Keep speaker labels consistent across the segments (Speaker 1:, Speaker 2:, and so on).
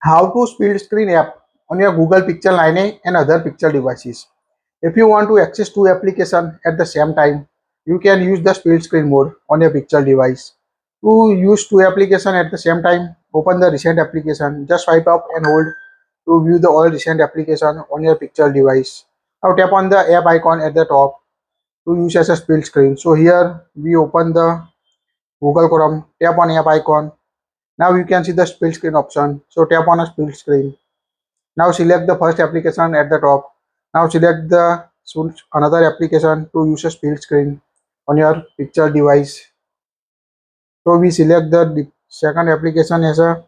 Speaker 1: How to split screen app on your Google Pixel 9a and other Pixel devices. If you want to access two applications at the same time, you can use the split screen mode on your Pixel device. To use two applications at the same time, open the recent application. Just swipe up and hold to view the all recent application on your Pixel device. Now tap on the app icon at the top to use as a split screen. So here we open the Google Chrome, tap on app icon. Now you can see the split screen option. So tap on a split screen. Now select the first application at the top. Now select the another application to use a split screen on your picture device. So we select the second application as a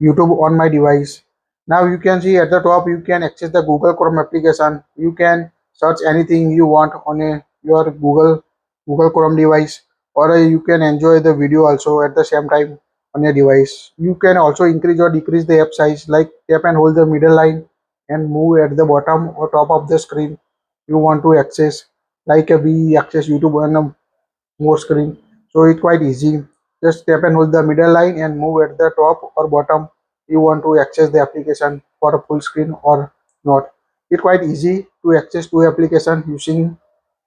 Speaker 1: YouTube on my device. Now you can see at the top you can access the Google Chrome application. You can search anything you want on your Google Chrome device, or you can enjoy the video also at the same time on your device. You can also increase or decrease the app size, like tap and hold the middle line and move at the bottom or top of the screen you want to access. Like we access YouTube on a more screen, so it's quite easy. Just tap and hold the middle line and move at the top or bottom you want to access the application for a full screen or not. It's quite easy to access two applications using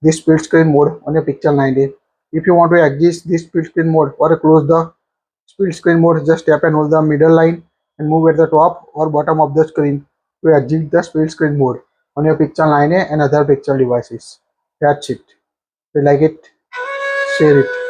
Speaker 1: this split screen mode on your Pixel 9a. If you want to exit this split screen mode or close the split screen mode, just tap and hold the middle line and move at the top or bottom of the screen to exit the split screen mode on your Pixel 9a and other Pixel devices. That's it. If you like it, share it.